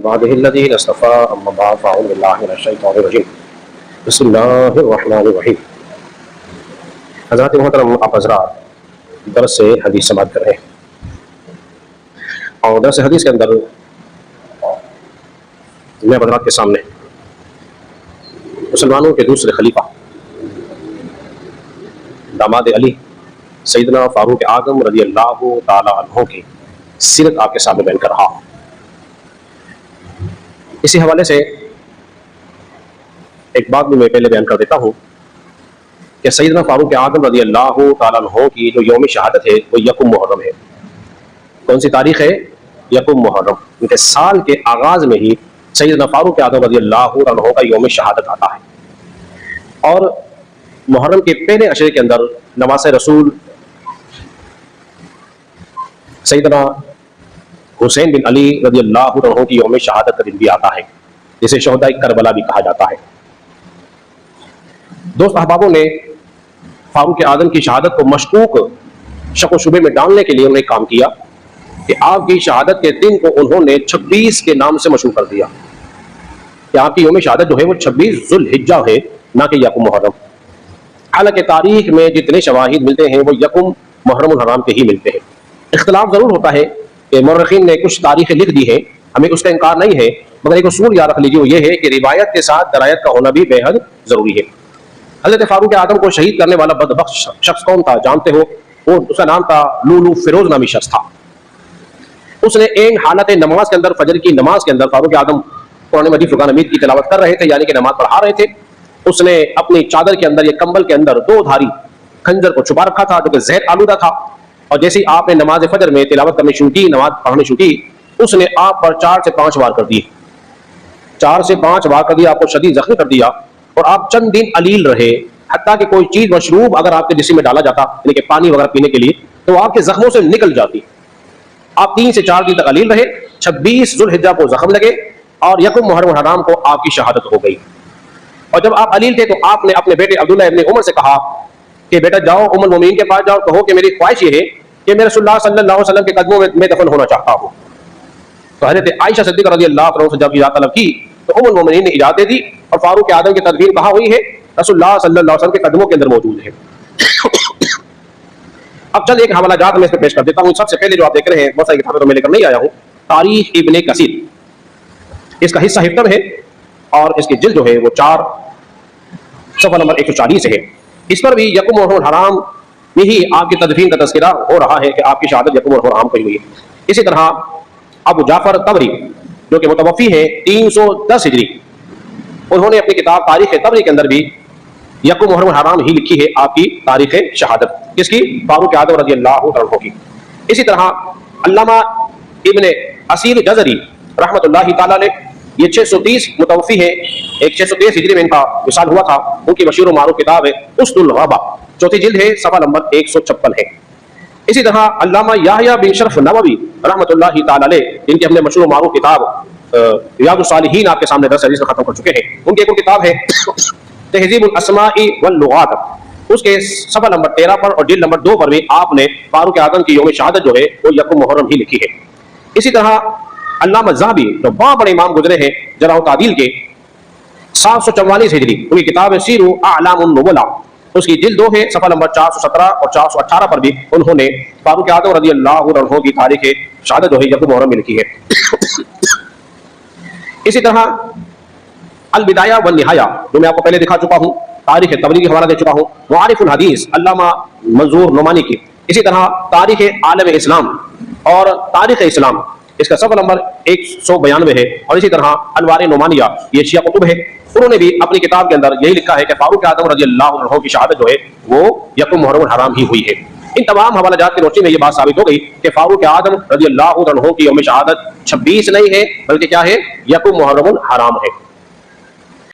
بعده الذين اصطفى اما بعد فاعوذ بالله من الشيطان الرجيم بسم اللہ الرحمن الرحیم۔ حضرات محترم، آپ حضرات درس حدیث سماعت کر رہے ہیں اور درس حدیث کے اندر میں حضرات کے سامنے مسلمانوں کے دوسرے خلیفہ داماد علی سیدنا فاروق اعظم رضی اللہ تعالی عنہ کی سیرت آپ کے سامنے بیان کر رہا ہوں۔ اسی حوالے سے ایک بات بھی میں پہلے بیان کر دیتا ہوں کہ سیدنا فاروق اعظم رضی اللہ تعالیٰ عنہ کی جو یوم شہادت ہے وہ یکم محرم ہے۔ کون سی تاریخ ہے؟ یکم محرم۔ ان کے سال کے آغاز میں ہی سیدنا فاروق اعظم رضی اللہ عنہ کا یوم شہادت آتا ہے، اور محرم کے پہلے عشرے کے اندر نواز رسول سیدنا حسین بن علی رضی اللہ عنہ کی یوم شہادت کا دن بھی آتا ہے، جسے شہداء کربلا بھی کہا جاتا ہے۔ دوست احبابوں نے فاروق اعظم کی شہادت کو مشکوک شک و شبے میں ڈالنے کے لیے انہوں نے کام کیا کہ آپ کی شہادت کے دن کو انہوں نے 26 کے نام سے مشہور کر دیا کہ آپ کی یوم شہادت جو ہے وہ 26 ذو الحجہ ہے، نہ کہ یکم محرم۔ حالانکہ تاریخ میں جتنے شواہد ملتے ہیں وہ یکم محرم الحرام کے ہی ملتے ہیں۔ اختلاف ضرور ہوتا ہے کہ مورخین نے کچھ تاریخیں لکھ دی ہیں، ہمیں اس کا انکار نہیں ہے، مگر ایک اصول یاد رکھ لیجیے، وہ یہ ہے کہ روایت کے ساتھ درایت کا ہونا بھی بے حد ضروری ہے۔ حضرت فاروق اعظم کو شہید کرنے والا بدبخت شخص کون تھا جانتے ہو؟ وہ اس کا نام تھا لولو فیروز نامی شخص تھا۔ اس نے ایک حالت نماز کے اندر، فجر کی نماز کے اندر، فاروق اعظم قرآن مجید فرقان حمید کی تلاوت کر رہے تھے، یعنی کہ نماز پڑھا رہے تھے۔ اس نے اپنی چادر کے اندر یا کمبل کے اندر 2 دھاری خنجر کو چھپا رکھا تھا جو کہ زہر آلودہ تھا، اور جیسے ہی آپ نے نماز فجر میں تلاوت کرنی شروع کی، نماز پڑھنی شروع کی، اس نے آپ پر 4 سے 5 وار کر دیے، 4 سے 5 وار کر دیا، آپ کو شدید زخمی کر دیا، اور آپ چند دن علیل رہے، حتیٰ کہ کوئی چیز مشروب اگر آپ کے جسم میں ڈالا جاتا، یعنی کہ پانی وغیرہ پینے کے لیے، تو آپ کے زخموں سے نکل جاتی۔ آپ 3 سے 4 دن تک علیل رہے، 26 ذو الحجہ کو زخم لگے، اور یکم محرم الحرام کو آپ کی شہادت ہو گئی۔ اور جب آپ علیل تھے تو آپ نے اپنے بیٹے عبداللہ ابن عمر سے کہا کہ بیٹا جاؤ ام المومنین کے پاس جاؤ، کہو کہ میری خواہش یہ ہے کہ میں رسول اللہ صلی اللہ علیہ وسلم کے قدموں میں دفن ہونا چاہتا ہوں۔ تو حضرت عائشہ صدیقہ رضی اللہ عنہ سے جب اجازت طلب کی تو ام المومنین نے اجازت دے دی، اور فاروق اعظم کی تدفین کہاں ہوئی ہے؟ رسول اللہ صلی اللہ علیہ وسلم کے قدموں کے اندر موجود ہے۔ اب چل ایک حوالہ جات میں اس پہ پیش کر دیتا ہوں۔ سب سے پہلے جو آپ دیکھ رہے ہیں، بہت ساری کتابیں تو میں لے کر نہیں آیا ہوں، تاریخ ابن کثیر، اس کا حصہ ہفتم ہے، اور اس کی جلد جو ہے وہ 4 صفحہ نمبر 140 ہے۔ اس پر بھی یکم محرم الحرام میں ہی آپ کی تدفین کا تذکرہ ہو رہا ہے کہ آپ کی شہادت یکم محرم الحرام کو ہوئی ہے۔ اسی طرح ابو جعفر طبری جو کہ متوفی ہیں 310 ہجری، انہوں نے اپنی کتاب تاریخ طبری کے اندر بھی یکم محرم الحرام ہی لکھی ہے آپ کی تاریخ شہادت، کس کی؟ فاروق اعظم رضی اللہ عنہ کی۔ اسی طرح علامہ ابن اسیر جزری رحمۃ اللہ تعالی علیہ، یہ 630 متوفی ہے، ایک 630 ہجری میں ان کا وصال ہوا تھا، ان کی مشہور و معروف کتاب ہے اسد الغابہ، 4 جلد ہے، صفحہ نمبر 156 ہے۔ اسی طرح علامہ یحییٰ بن شرف نووی رحمۃ اللہ تعالی علیہ، جن کی ہم نے مشہور و معروف کتاب ریاض الصالحین آپ کے سامنے درس حدیث میں ختم کر چکے ہیں، ان کی ایک کتاب ہے تہذیب الاسماء واللغات، اس کے صفحہ نمبر 13 پر اور جلد نمبر 2 پر بھی آپ نے فاروق اعظم کی یوم شہادت جو ہے وہ یکم محرم ہی لکھی ہے۔ اسی طرح علامہ ذہبی جو بہت بڑے امام گزرے ہیں جرح و تعدیل کے، 744 ہجری، ان کی کتاب ہے سیر اعلام النبلاء، اس کی جلد 2 ہے، صفحہ نمبر 417 اور 418 پر بھی انہوں نے فاروق اعظم رضی اللہ عنہ کی تاریخ شہادت جو ہے یکم محرم میں لکھی ہے۔ اسی طرح البدایہ والنہایہ جو میں آپ کو پہلے دکھا چکا ہوں، تاریخ طبری کی حوالہ دے چکا ہوں، معارف الحدیث علامہ منظور نعمانی کی، اسی طرح تاریخ عالم اسلام اور تاریخ اسلام، اس کا صفحہ نمبر 192 ہے، اور اسی طرح انوار نعمانیہ، یہ شیعہ کتب ہے، انہوں نے بھی اپنی کتاب کے اندر یہی لکھا ہے کہ فاروق اعظم رضی اللہ عنہ کی شہادت جو ہے وہ یکم محرم الحرام ہی ہوئی ہے۔ ان تمام حوالہ جات کی روشنی میں یہ بات ثابت ہو گئی کہ فاروق اعظم رضی اللہ عنہ کی یوم شہادت 26 نہیں ہے، بلکہ کیا ہے؟ یکم محرم الحرام ہے۔